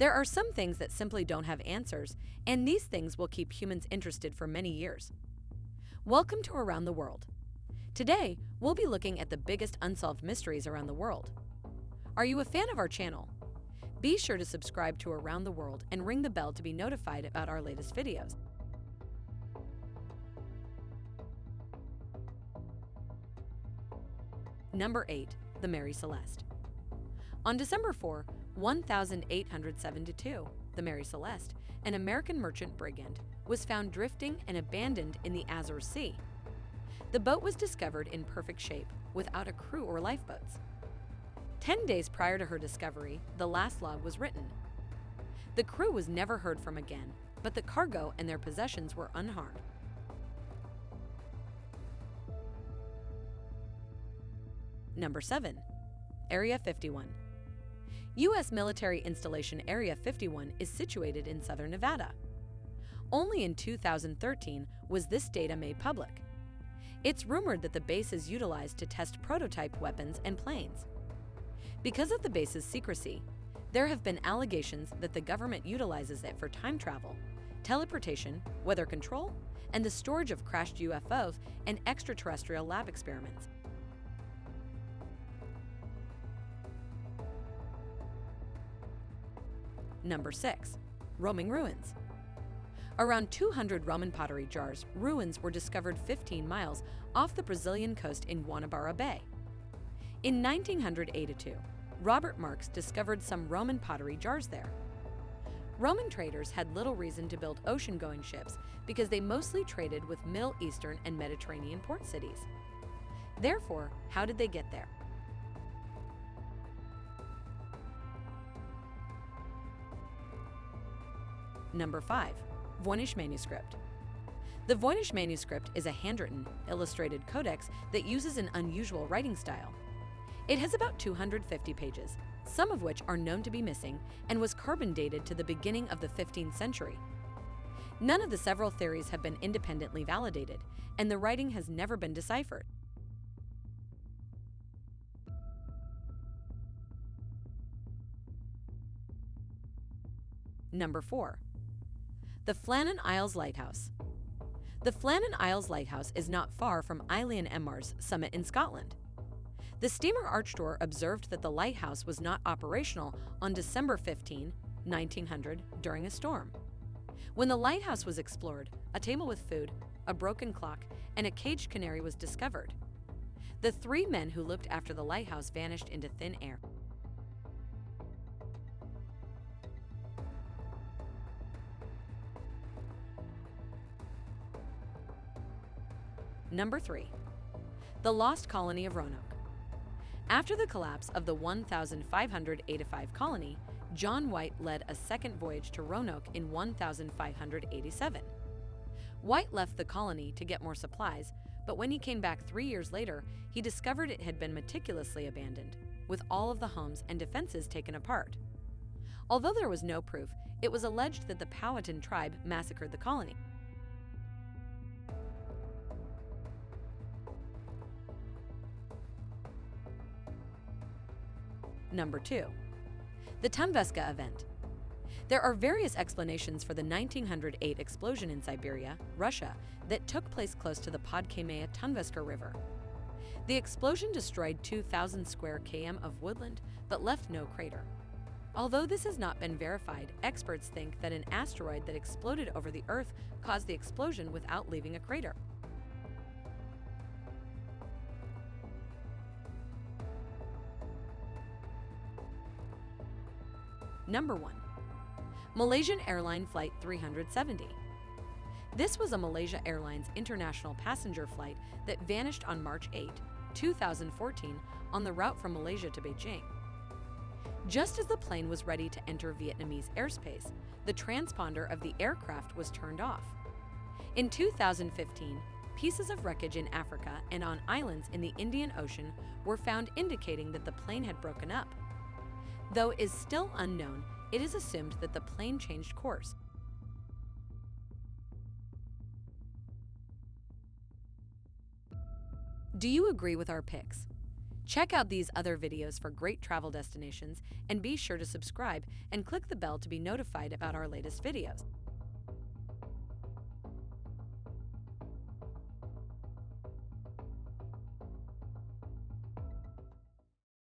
There are some things that simply don't have answers, and these things will keep humans interested for many years. Welcome to Around the World. Today, we'll be looking at the biggest unsolved mysteries around the world. Are you a fan of our channel? Be sure to subscribe to Around the World and ring the bell to be notified about our latest videos. Number 8. The Mary Celeste. On December 4, 1872, the Mary Celeste, an American merchant brigand, was found drifting and abandoned in the Azores Sea. The boat was discovered in perfect shape, without a crew or lifeboats. 10 days prior to her discovery, the last log was written. The crew was never heard from again, but the cargo and their possessions were unharmed. Number 7. Area 51. U.S. military installation Area 51 is situated in southern Nevada. Only in 2013 was this data made public. It's rumored that the base is utilized to test prototype weapons and planes. Because of the base's secrecy, there have been allegations that the government utilizes it for time travel, teleportation, weather control, and the storage of crashed UFOs and extraterrestrial lab experiments. Number 6. Roman ruins. Around 200 Roman pottery jars ruins were discovered 15 miles off the Brazilian coast in Guanabara Bay. In 1982, Robert Marks discovered some Roman pottery jars there. Roman traders had little reason to build ocean-going ships because they mostly traded with Middle Eastern and Mediterranean port cities. Therefore, how did they get there? Number 5. Voynish manuscript. The Voynish manuscript is a handwritten, illustrated codex that uses an unusual writing style. It has about 250 pages, some of which are known to be missing, and was carbon dated to the beginning of the 15th century. None of the several theories have been independently validated, and the writing has never been deciphered. Number 4. The Flanin Isles Lighthouse. The Flanin Isles Lighthouse is not far from Eilean Emmar's summit in Scotland. The steamer Archdor observed that the lighthouse was not operational on December 15, 1900, during a storm. When the lighthouse was explored, a table with food, a broken clock, and a caged canary was discovered. The 3 men who looked after the lighthouse vanished into thin air. Number 3. The Lost Colony of Roanoke. After the collapse of the 1585 colony, John White led a second voyage to Roanoke in 1587. White left the colony to get more supplies, but when he came back 3 years later, he discovered it had been meticulously abandoned, with all of the homes and defenses taken apart. Although there was no proof, it was alleged that the Powhatan tribe massacred the colony. Number 2. The Tumvesca event. There are various explanations for the 1908 explosion in Siberia, Russia, that took place close to the Podkamaya Tumvesca River. The explosion destroyed 2,000 square km of woodland, but left no crater. Although this has not been verified, experts think that an asteroid that exploded over the Earth caused the explosion without leaving a crater. Number 1. Malaysian Airline Flight 370. This was a Malaysia Airlines international passenger flight that vanished on March 8, 2014 on the route from Malaysia to Beijing. Just as the plane was ready to enter Vietnamese airspace, the transponder of the aircraft was turned off. In 2015, pieces of wreckage in Africa and on islands in the Indian Ocean were found indicating that the plane had broken up. Though it is still unknown, it is assumed that the plane changed course. Do you agree with our picks? Check out these other videos for great travel destinations, and be sure to subscribe and click the bell to be notified about our latest videos.